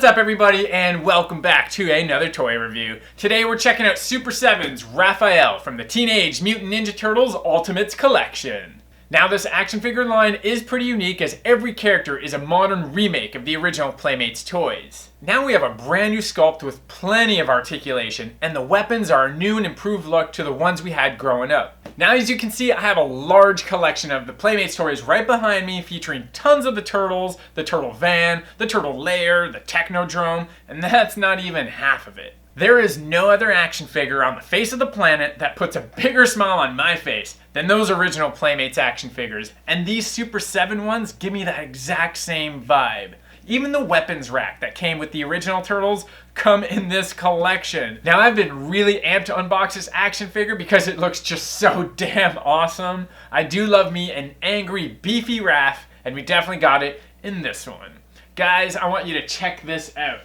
What's up everybody and welcome back to another toy review. Today we're checking out Super 7's Raphael from the Teenage Mutant Ninja Turtles Ultimates Collection. Now this action figure line is pretty unique as every character is a modern remake of the original Playmates toys. Now we have a brand new sculpt with plenty of articulation and the weapons are a new and improved look to the ones we had growing up. Now as you can see, I have a large collection of the Playmates toys right behind me featuring tons of the turtles, the turtle van, the turtle lair, the technodrome, and that's not even half of it. There is no other action figure on the face of the planet that puts a bigger smile on my face than those original Playmates action figures, and these Super 7 ones give me that exact same vibe. Even the weapons rack that came with the original Turtles come in this collection. Now I've been really amped to unbox this action figure because it looks just so damn awesome. I do love me an angry, beefy Raph, and we definitely got it in this one. Guys, I want you to check this out.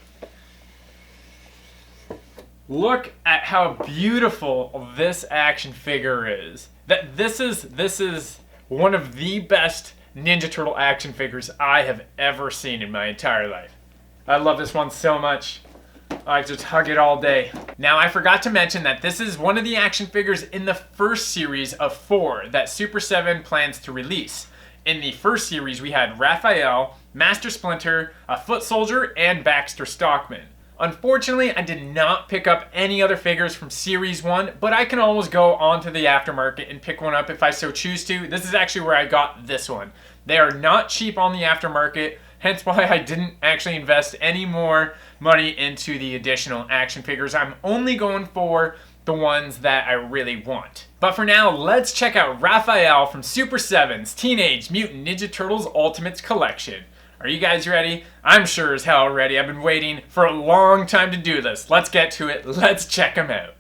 Look at how beautiful this action figure is. This is one of the best Ninja Turtle action figures I have ever seen in my entire life. I love this one so much. I just hug it all day. Now I forgot to mention that this is one of the action figures in the first series of 4 that Super 7 plans to release. In the first series we had Raphael, Master Splinter, a Foot Soldier, and Baxter Stockman. Unfortunately, I did not pick up any other figures from Series 1, but I can always go onto the aftermarket and pick one up if I so choose to. This is actually where I got this one. They are not cheap on the aftermarket, hence why I didn't actually invest any more money into the additional action figures. I'm only going for the ones that I really want. But for now, let's check out Raphael from Super 7's Teenage Mutant Ninja Turtles Ultimates Collection. Are you guys ready? I'm sure as hell ready. I've been waiting for a long time to do this. Let's get to it. Let's check them out.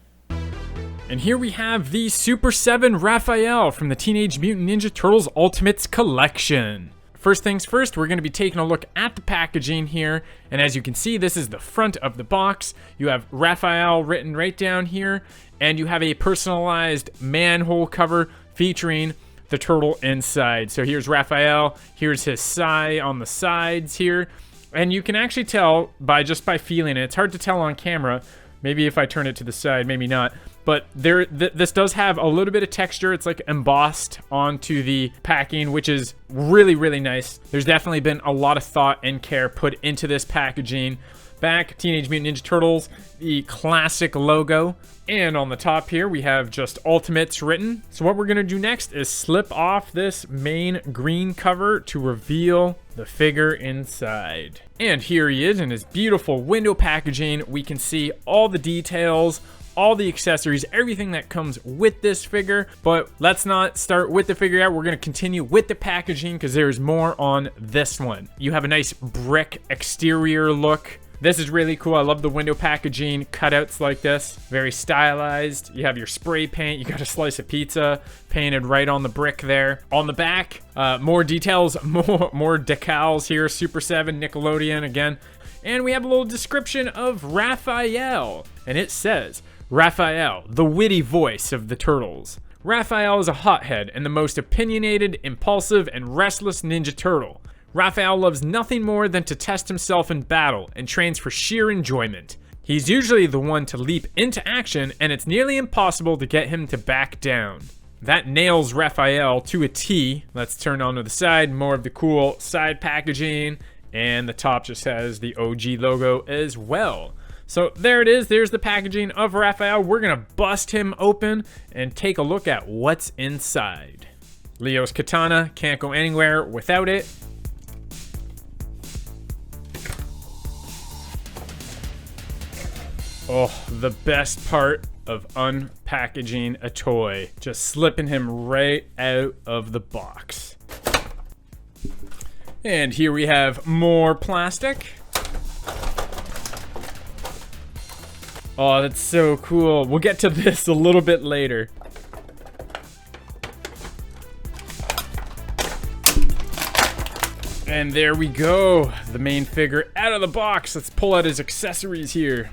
And here we have the Super 7 Raphael from the Teenage Mutant Ninja Turtles Ultimates Collection. First things first, we're going to be taking a look at the packaging here. And as you can see, this is the front of the box. You have Raphael written right down here. And you have a personalized manhole cover featuring the turtle inside. So here's Raphael, here's his sigh on the sides here, and you can actually tell by feeling it. It's hard to tell on camera, maybe if I turn it to the side, maybe not, but this does have a little bit of texture. It's like embossed onto the packing, which is really, really nice. There's definitely been a lot of thought and care put into this packaging. Back, Teenage Mutant Ninja Turtles, the classic logo. And on the top here, we have just Ultimates written. So what we're going to do next is slip off this main green cover to reveal the figure inside. And here he is in his beautiful window packaging. We can see all the details, all the accessories, everything that comes with this figure. But let's not start with the figure out. We're going to continue with the packaging because there's more on this one. You have a nice brick exterior look. This is really cool. I love the window packaging, cutouts like this. Very stylized. You have your spray paint. You got a slice of pizza painted right on the brick there. On the back, more details, more decals here. Super 7, Nickelodeon again. And we have a little description of Raphael. And it says, Raphael, the witty voice of the Turtles. Raphael is a hothead and the most opinionated, impulsive, and restless Ninja Turtle. Raphael loves nothing more than to test himself in battle and trains for sheer enjoyment. He's usually the one to leap into action, and it's nearly impossible to get him to back down. That nails Raphael to a T. Let's turn onto the side, more of the cool side packaging, and the top just has the OG logo as well. So there it is, there's the packaging of Raphael. We're gonna bust him open and take a look at what's inside. Leo's katana, can't go anywhere without it. Oh, the best part of unpackaging a toy. Just slipping him right out of the box. And here we have more plastic. Oh, that's so cool. We'll get to this a little bit later. And there we go. The main figure out of the box. Let's pull out his accessories here.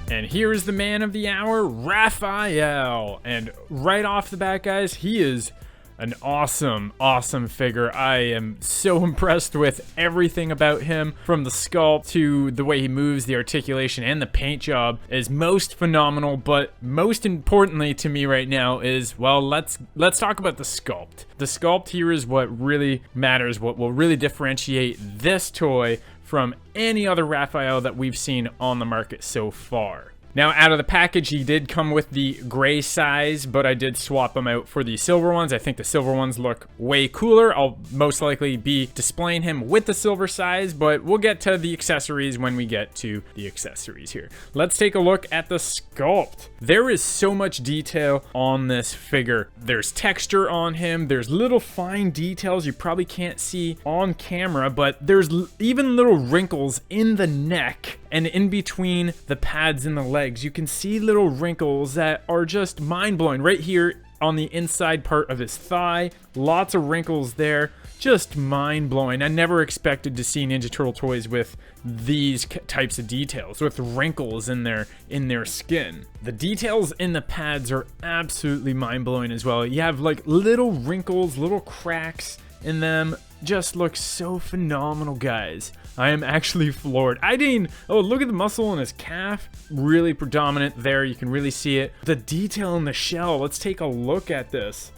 And here is the man of the hour, Raphael. And right off the bat, guys, he is an awesome, awesome figure. I am so impressed with everything about him, from the sculpt to the way he moves, the articulation, and the paint job is most phenomenal. But most importantly to me right now is, well, let's talk about the sculpt. The sculpt here is what really matters, what will really differentiate this toy from any other Raphael that we've seen on the market so far. Now, out of the package, he did come with the gray size, but I did swap him out for the silver ones. I think the silver ones look way cooler. I'll most likely be displaying him with the silver size, but we'll get to the accessories when we get to the accessories here. Let's take a look at the sculpt. There is so much detail on this figure. There's texture on him. There's little fine details you probably can't see on camera, but there's even little wrinkles in the neck and in between the pads and the legs. You can see little wrinkles that are just mind-blowing. Right here on the inside part of his thigh, lots of wrinkles there, just mind-blowing. I never expected to see Ninja Turtle toys with these types of details, with wrinkles in their skin. The details in the pads are absolutely mind-blowing as well. You have like little wrinkles, little cracks in them. Just looks so phenomenal, guys. I am actually floored. Oh, look at the muscle in his calf. Really predominant there. You can really see it. The detail in the shell. Let's take a look at this.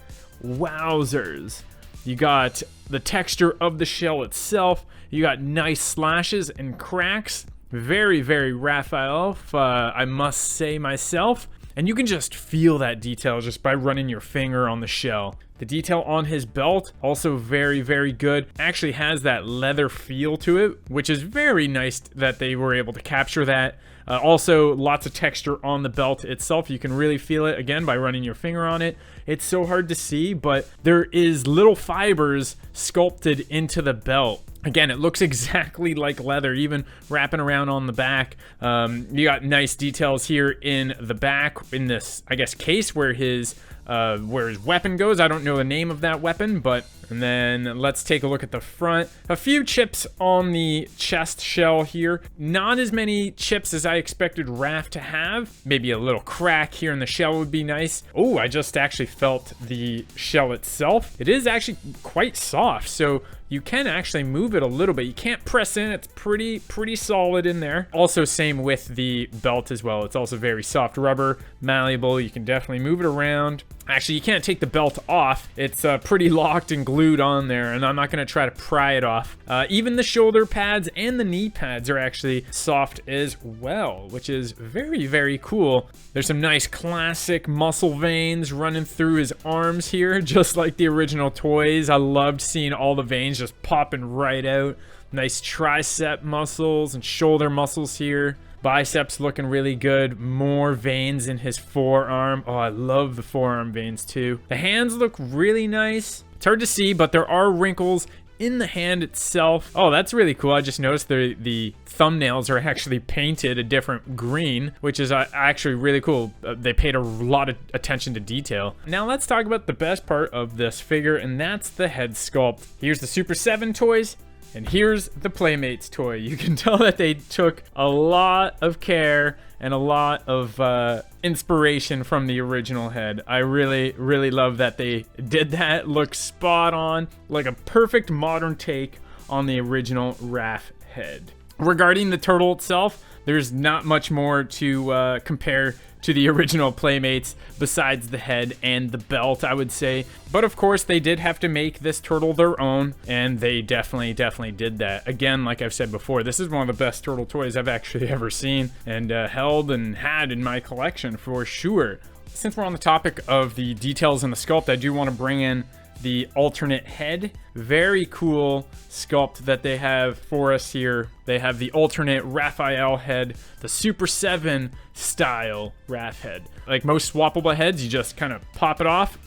Wowzers. You got the texture of the shell itself. You got nice slashes and cracks. Very, very Raphael, I must say myself. And you can just feel that detail just by running your finger on the shell. The detail on his belt, also very, very good. Actually has that leather feel to it, which is very nice that they were able to capture that. Also, lots of texture on the belt itself. You can really feel it, again, by running your finger on it. It's so hard to see, but there is little fibers sculpted into the belt. Again, it looks exactly like leather, even wrapping around on the back. You got nice details here in the back, in this, I guess, case where his weapon goes. I don't know the name of that weapon, but... And then let's take a look at the front. A few chips on the chest shell here. Not as many chips as I expected Raph to have. Maybe a little crack here in the shell would be nice. Oh, I just actually felt the shell itself. It is actually quite soft, so you can actually move it a little bit. You can't press in. It's pretty solid in there. Also, same with the belt as well. It's also very soft rubber, malleable. You can definitely move it around. Actually, you can't take the belt off. It's pretty locked and glued on there, and I'm not going to try to pry it off. Even the shoulder pads and the knee pads are actually soft as well, which is very, very cool. There's some nice classic muscle veins running through his arms here, just like the original toys. I loved seeing all the veins just popping right out. Nice tricep muscles and shoulder muscles here. Biceps looking really good. More veins in his forearm. Oh, I love the forearm veins too. The hands look really nice. It's hard to see, but there are wrinkles in the hand itself. Oh, that's really cool. I just noticed the thumbnails are actually painted a different green, which is actually really cool. They paid a lot of attention to detail. Now let's talk about the best part of this figure, and that's the head sculpt. Here's the Super 7 toys. And here's the Playmates toy. You can tell that they took a lot of care and a lot of inspiration from the original head. I really, really love that they did that. Looks spot on, like a perfect modern take on the original Raph head. Regarding the turtle itself, there's not much more to compare to the original Playmates besides the head and the belt, I would say. But of course, they did have to make this turtle their own, and they definitely did that. Again, like I've said before, this is one of the best turtle toys I've actually ever seen and held and had in my collection for sure. Since we're on the topic of the details in the sculpt, I do want to bring in the alternate head. Very cool sculpt that they have for us here. They have the alternate Raphael head, the Super 7 style Raph head. Like most swappable heads, you just kind of pop it off.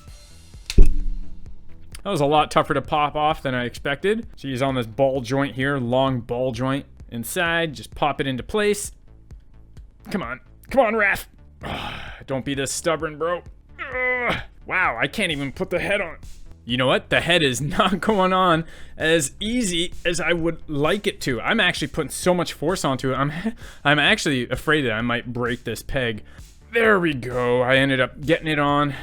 That was a lot tougher to pop off than I expected. So he's on this ball joint here, long ball joint inside. Just pop it into place. Come on, Raph. Don't be this stubborn, bro. Wow, I can't even put the head on. You know what? The head is not going on as easy as I would like it to. I'm actually putting so much force onto it. I'm actually afraid that I might break this peg. There we go. I ended up getting it on.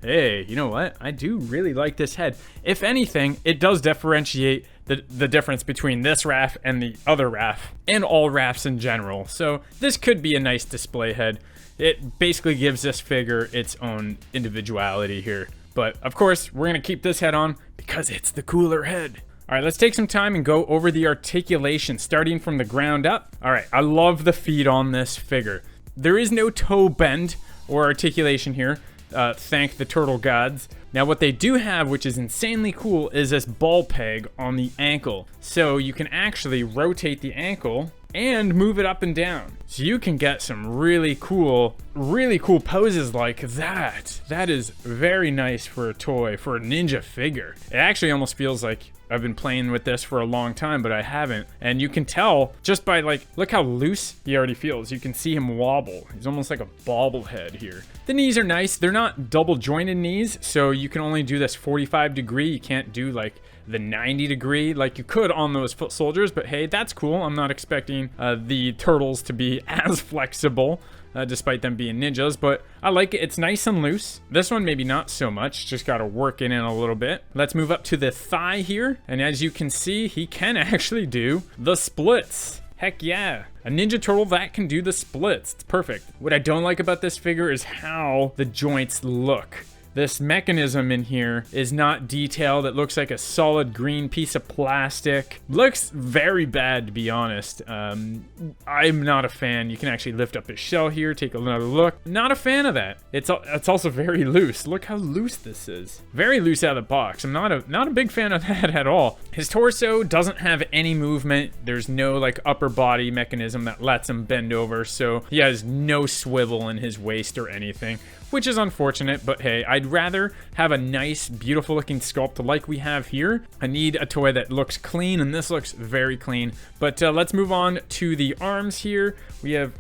Hey, you know what? I do really like this head. If anything, it does differentiate the difference between this Raph and the other Raph, and all Raphs in general. So this could be a nice display head. It basically gives this figure its own individuality here. But of course, we're gonna keep this head on because it's the cooler head. All right, let's take some time and go over the articulation, starting from the ground up. All right, I love the feet on this figure. There is no toe bend or articulation here. Thank the turtle gods. Now what they do have, which is insanely cool, is this ball peg on the ankle. So you can actually rotate the ankle and move it up and down. So you can get some really cool poses like that. That is very nice for a toy, for a ninja figure. It actually almost feels like I've been playing with this for a long time, but I haven't. And you can tell just by like, look how loose he already feels. You can see him wobble. He's almost like a bobblehead here. The knees are nice. They're not double jointed knees, so you can only do this 45 degree. You can't do like the 90 degree like you could on those foot soldiers, but hey, that's cool. I'm not expecting the turtles to be as flexible. Despite them being ninjas, but I like it. It's nice and loose. This one maybe not so much, just gotta work it in a little bit. Let's move up to the thigh here, and as you can see, he can actually do the splits. Heck yeah. A Ninja Turtle that can do the splits. It's perfect. What I don't like about this figure is how the joints look. This mechanism in here is not detailed. It looks like a solid green piece of plastic. Looks very bad, to be honest. I'm not a fan. You can actually lift up his shell here, take another look. Not a fan of that. It's also very loose. Look how loose this is. Very loose out of the box. I'm not a big fan of that at all. His torso doesn't have any movement. There's no like upper body mechanism that lets him bend over, so he has no swivel in his waist or anything, which is unfortunate, but hey, I'd rather have a nice, beautiful looking sculpt like we have here. I need a toy that looks clean, and this looks very clean. But let's move on to the arms here. We have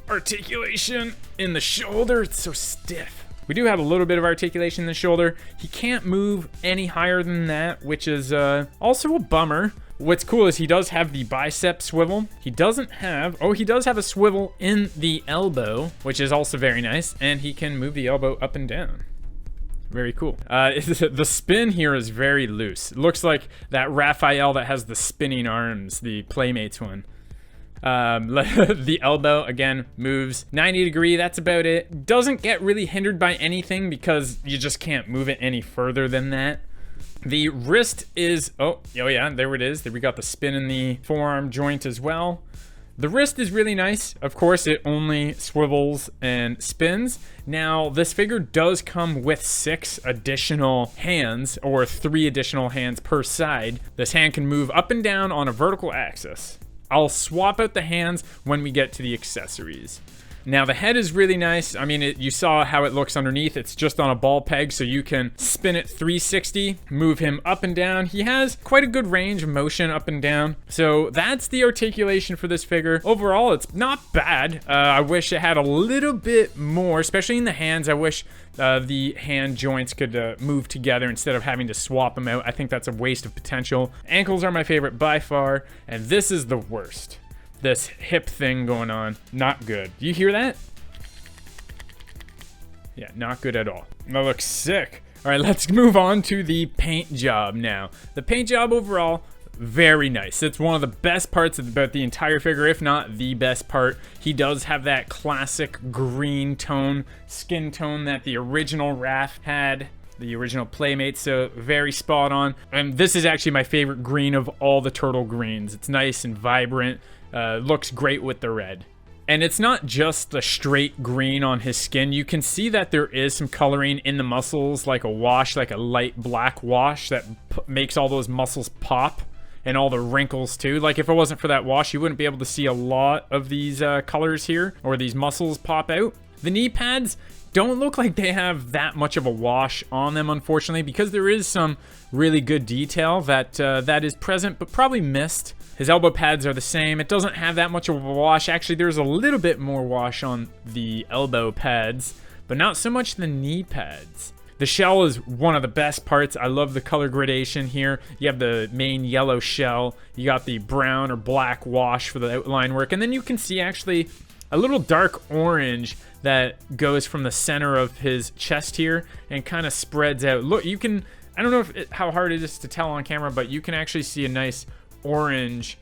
articulation in the shoulder. It's so stiff. We do have a little bit of articulation in the shoulder. He can't move any higher than that, which is also a bummer. What's cool is he does have the bicep swivel. He does have a swivel in the elbow, which is also very nice, and he can move the elbow up and down. Very cool. The spin here is very loose. It looks like that Raphael that has the spinning arms, the Playmates one. The elbow, again, moves 90 degree. That's about it. Doesn't get really hindered by anything because you just can't move it any further than that. The wrist is, oh yeah, there it is. There we got the spin in the forearm joint as well. The wrist is really nice. Of course, it only swivels and spins. Now, this figure does come with 6 additional hands, or 3 additional hands per side. This hand can move up and down on a vertical axis. I'll swap out the hands when we get to the accessories. Now the head is really nice. I mean, you saw how it looks underneath. It's just on a ball peg, so you can spin it 360, move him up and down. He has quite a good range of motion up and down. So that's the articulation for this figure. Overall, it's not bad. I wish it had a little bit more, especially in the hands. I wish the hand joints could move together instead of having to swap them out. I think that's a waste of potential. Ankles are my favorite by far, and this is the worst. This hip thing going on, not good. Do you hear that? Yeah, not good at all. That looks sick. All right, let's move on to the paint job now. The paint job overall, very nice. It's one of the best parts about the entire figure, if not the best part. He does have that classic green tone, skin tone that the original Raph had. The original Playmates, so very spot on. And this is actually my favorite green of all the turtle greens. It's nice and vibrant. Looks great with the red. And it's not just the straight green on his skin. You can see that there is some coloring in the muscles, like a wash, like a light black wash that makes all those muscles pop, and all the wrinkles too. Like if it wasn't for that wash, you wouldn't be able to see a lot of these colors here, or these muscles pop out. The knee pads don't look like they have that much of a wash on them, unfortunately, because there is some really good detail that is present, but probably missed. His elbow pads are the same. It doesn't have that much of a wash. Actually, there's a little bit more wash on the elbow pads, but not so much the knee pads. The shell is one of the best parts. I love the color gradation here. You have the main yellow shell. You got the brown or black wash for the outline work, and then you can see actually a little dark orange that goes from the center of his chest here and kind of spreads out. Look, you can, I don't know how hard it is to tell on camera, but you can actually see a nice orange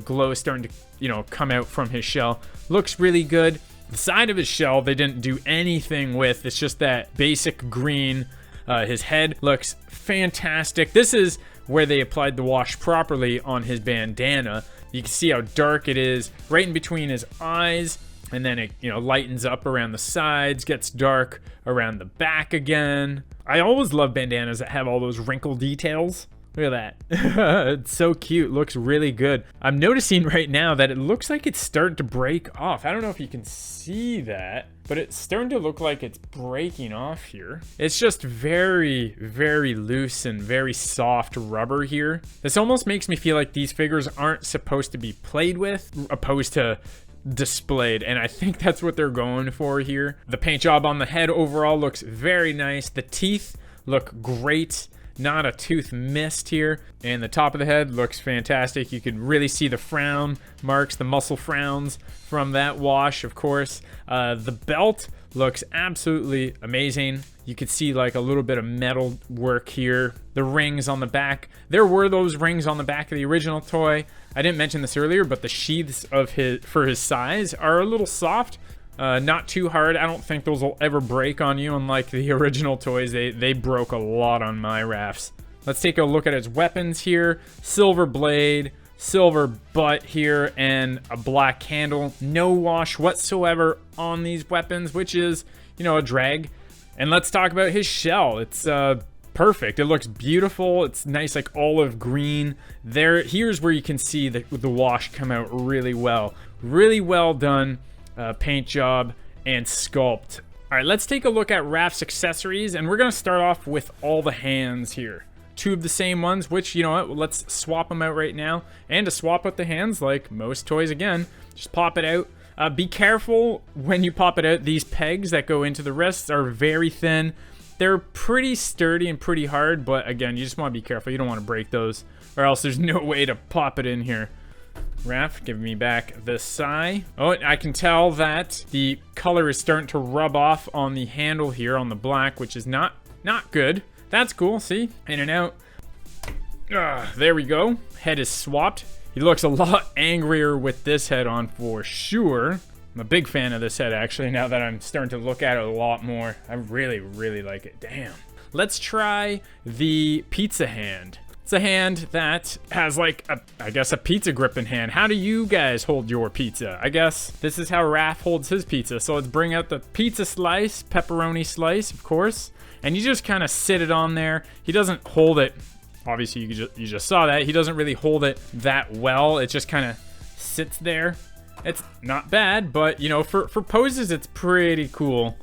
glow starting to, you know, come out from his shell. Looks really good. The side of his shell, they didn't do anything with. It's just that basic green. His head looks fantastic. This is where they applied the wash properly on his bandana. You can see how dark it is right in between his eyes, and then it, you know, lightens up around the sides, gets dark around the back again. I always love bandanas that have all those wrinkle details. Look at that. It's so cute. Looks really good. I'm noticing right now that it looks like it's starting to break off. I don't know if you can see that, but it's starting to look like it's breaking off here. It's just very, very loose and very soft rubber here. This almost makes me feel like these figures aren't supposed to be played with, opposed to displayed, and I think that's what they're going for here. The paint job on the head overall looks very nice. The teeth look great. Not a tooth missed here. And the top of the head looks fantastic. You can really see the frown marks, the muscle frowns from that wash, of course. The belt looks absolutely amazing. You could see like a little bit of metal work here. The rings on the back. There were those rings on the back of the original toy. I didn't mention this earlier, but the sheaths of for his size are a little soft. Not too hard. I don't think those will ever break on you, unlike the original toys. They broke a lot on my rafts. Let's take a look at his weapons here. Silver blade, silver butt here, and a black handle. No wash whatsoever on these weapons, which is, you know, a drag. And let's talk about his shell. It's perfect. It looks beautiful. It's nice, like olive green. Here's where you can see the wash come out really well. Really well done. Paint job and sculpt. All right, let's take a look at Raph's accessories, and we're gonna start off with all the hands here. Two of the same ones, which, you know what, let's swap them out right now. And to swap out the hands, like most toys again, just pop it out. Be careful when you pop it out. These pegs that go into the wrists are very thin. They're pretty sturdy and pretty hard, but again, you just want to be careful. You don't want to break those, or else there's no way to pop it in here. Raph, give me back the sai. Oh, I can tell that the color is starting to rub off on the handle here on the black, which is not good. That's cool, see? In and out. There we go. Head is swapped. He looks a lot angrier with this head on for sure. I'm a big fan of this head, actually, now that I'm starting to look at it a lot more. I really, really like it. Damn. Let's try the pizza hand. It's a hand that has like I guess a pizza grip in hand. How do you guys hold your pizza? I guess this is how Raph holds his pizza. So let's bring out the pizza slice, pepperoni slice, of course. And you just kind of sit it on there. He doesn't hold it. Obviously, you just saw that. He doesn't really hold it that well. It just kind of sits there. It's not bad, but you know, for poses, it's pretty cool.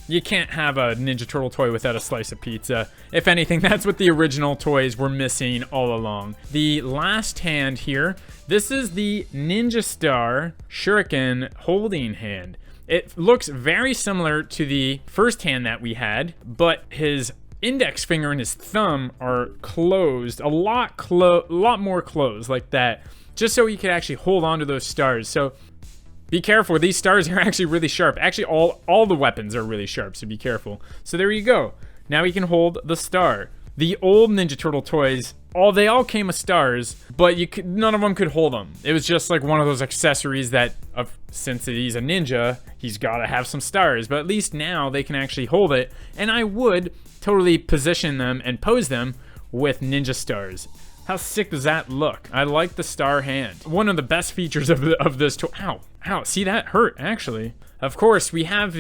You can't have a Ninja Turtle toy without a slice of pizza. If anything, that's what the original toys were missing all along. The last hand here, this is the Ninja Star Shuriken holding hand. It looks very similar to the first hand that we had, but his index finger and his thumb are closed, a lot more closed like that, just so he could actually hold on to those stars. So be careful, these stars are actually really sharp. Actually, all the weapons are really sharp, so be careful. So there you go. Now he can hold the star. The old Ninja Turtle toys, they all came with stars, but none of them could hold them. It was just like one of those accessories that, since he's a ninja, he's got to have some stars. But at least now they can actually hold it, and I would totally position them and pose them with ninja stars. How sick does that look? I like the star hand. One of the best features of this toy. Ow, see, that hurt, actually. Of course, we have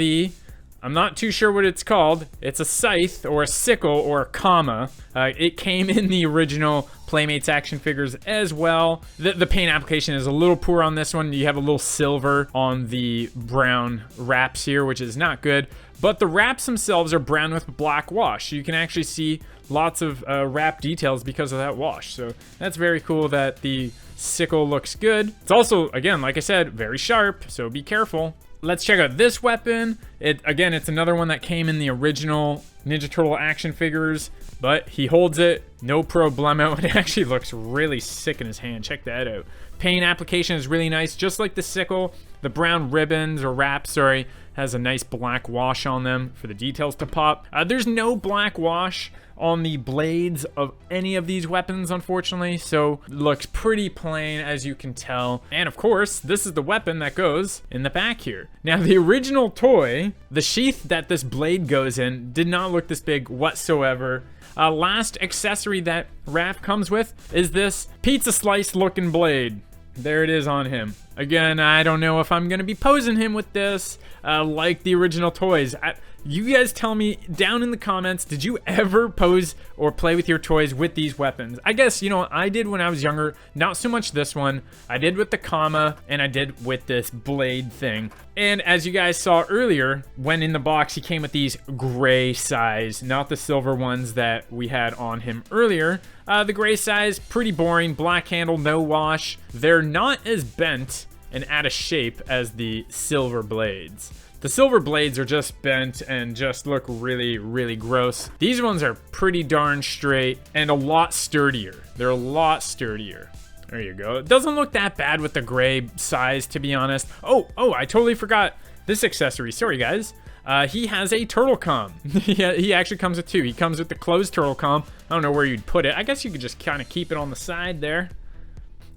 I'm not too sure what it's called. It's a scythe or a sickle or a comma. It came in the original Playmates action figures as well. The paint application is a little poor on this one. You have a little silver on the brown wraps here, which is not good. But the wraps themselves are brown with black wash. You can actually see lots of wrap details because of that wash. So that's very cool that the sickle looks good. It's also, again, like I said, very sharp, so be careful. Let's check out this weapon. Again, it's another one that came in the original Ninja Turtle action figures, but he holds it, no problemo. It actually looks really sick in his hand. Check that out. Paint application is really nice, just like the sickle. The brown ribbons, or wrap, sorry, has a nice black wash on them for the details to pop. There's no black wash on the blades of any of these weapons, unfortunately, so it looks pretty plain, as you can tell. And of course, this is the weapon that goes in the back here. Now, the original toy, the sheath that this blade goes in, did not look this big whatsoever. Last accessory that Raph comes with is this pizza slice looking blade. There it is on him. Again, I don't know if I'm gonna be posing him with this like the original toys. You guys tell me down in the comments, did you ever pose or play with your toys with these weapons? I guess, you know, I did when I was younger. Not so much this one. I did with the comma, and I did with this blade thing. And as you guys saw earlier, when in the box, he came with these gray size, not the silver ones that we had on him earlier. The gray size, pretty boring, black handle, no wash. They're not as bent and out of shape as the silver blades. The silver blades are just bent and just look really, really gross. These ones are pretty darn straight and a lot sturdier. They're a lot sturdier. There you go. It doesn't look that bad with the gray size, to be honest. Oh, I totally forgot this accessory. Sorry, guys. He has a turtle com. He actually comes with two. He comes with the closed turtle com. I don't know where you'd put it. I guess you could just kind of keep it on the side there.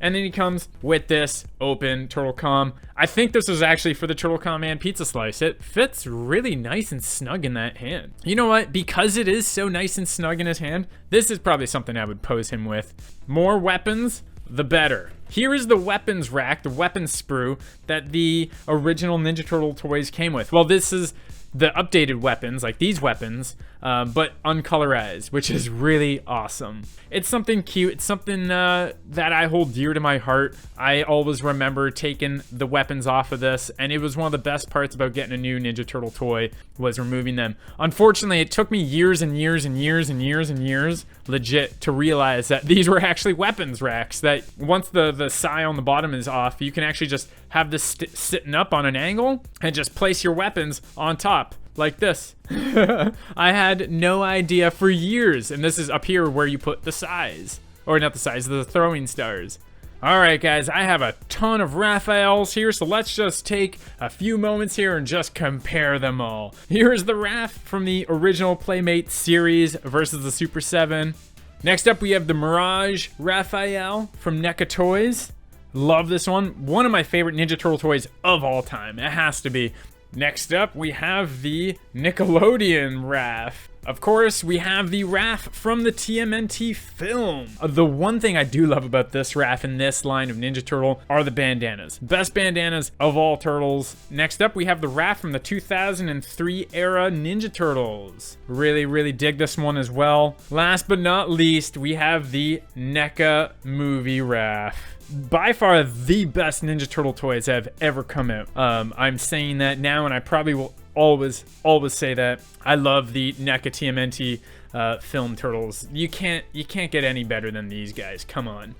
And then he comes with this open turtle com. I think this was actually for the turtle com and pizza slice. It fits really nice and snug in that hand. You know what? Because it is so nice and snug in his hand, this is probably something I would pose him with. More weapons, the better. Here is the weapons rack, the weapons sprue that the original Ninja Turtle toys came with. Well, this is the updated weapons, like these weapons, but uncolorized, which is really awesome. It's something cute. It's something that I hold dear to my heart. I always remember taking the weapons off of this, and it was one of the best parts about getting a new Ninja Turtle toy was removing them. Unfortunately, it took me years and years and years and years and years, legit, to realize that these were actually weapons racks, that once the side on the bottom is off, you can actually just have this sitting up on an angle and just place your weapons on top like this. I had no idea for years, and this is up here where you put the size, or not the size, the throwing stars. All right, guys, I have a ton of Raphaels here, so let's just take a few moments here and just compare them all. Here's the Raph from the original Playmate series versus the Super 7. Next up, we have the Mirage Raphael from NECA Toys. Love this one. One of my favorite Ninja Turtle toys of all time. It has to be. Next up, we have the Nickelodeon Raph. Of course, we have the Raph from the TMNT film. The one thing I do love about this Raph in this line of Ninja Turtle are the bandanas. Best bandanas of all turtles. Next up, we have the Raph from the 2003 era Ninja Turtles. Really, really dig this one as well. Last but not least, we have the NECA movie Raph. By far the best Ninja Turtle toys that have ever come out. I'm saying that now, and I probably will always say that. I love the NECA TMNT film turtles. You can't get any better than these guys. Come on.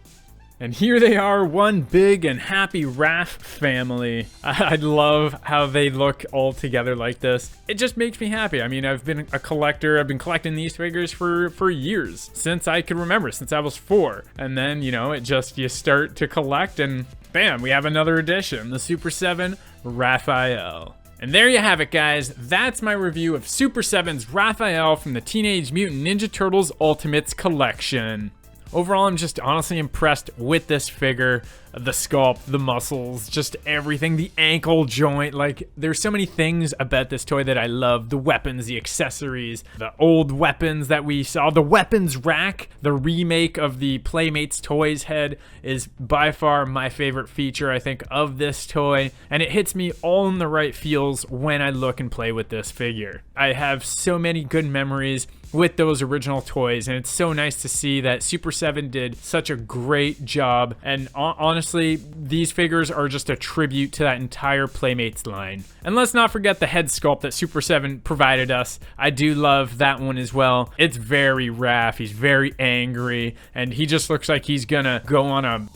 And here they are, one big and happy Raph family. I love how they look all together like this. It just makes me happy. I mean, I've been a collector. I've been collecting these figures for years, since I could remember, since I was 4. And then, you know, you start to collect and bam, we have another edition, the Super 7 Raphael. And there you have it, guys. That's my review of Super 7's Raphael from the Teenage Mutant Ninja Turtles Ultimates collection. Overall, I'm just honestly impressed with this figure. The sculpt, the muscles, just everything, the ankle joint. Like, there's so many things about this toy that I love. The weapons, the accessories, the old weapons that we saw, the weapons rack, the remake of the Playmates Toys head is by far my favorite feature, I think, of this toy. And it hits me all in the right feels when I look and play with this figure. I have so many good memories with those original toys, and it's so nice to see that Super 7 did such a great job. And honestly, these figures are just a tribute to that entire Playmates line. And let's not forget the head sculpt that Super 7 provided us. I do love that one as well. It's very Raph, he's very angry, and he just looks like he's gonna go on a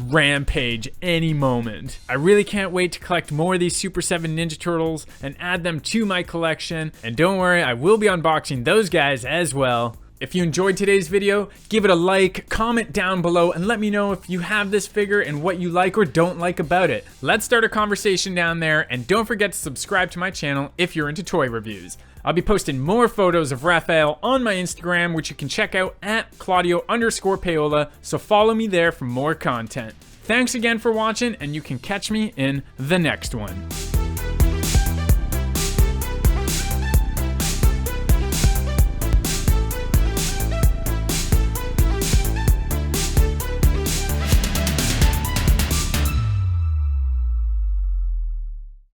rampage any moment. I really can't wait to collect more of these Super 7 Ninja Turtles and add them to my collection. And don't worry, I will be unboxing those guys as well. If you enjoyed today's video, give it a like, comment down below, and let me know if you have this figure and what you like or don't like about it. Let's start a conversation down there, and don't forget to subscribe to my channel if you're into toy reviews. I'll be posting more photos of Raphael on my Instagram, which you can check out at Claudio_Paola, so follow me there for more content. Thanks again for watching, and you can catch me in the next one.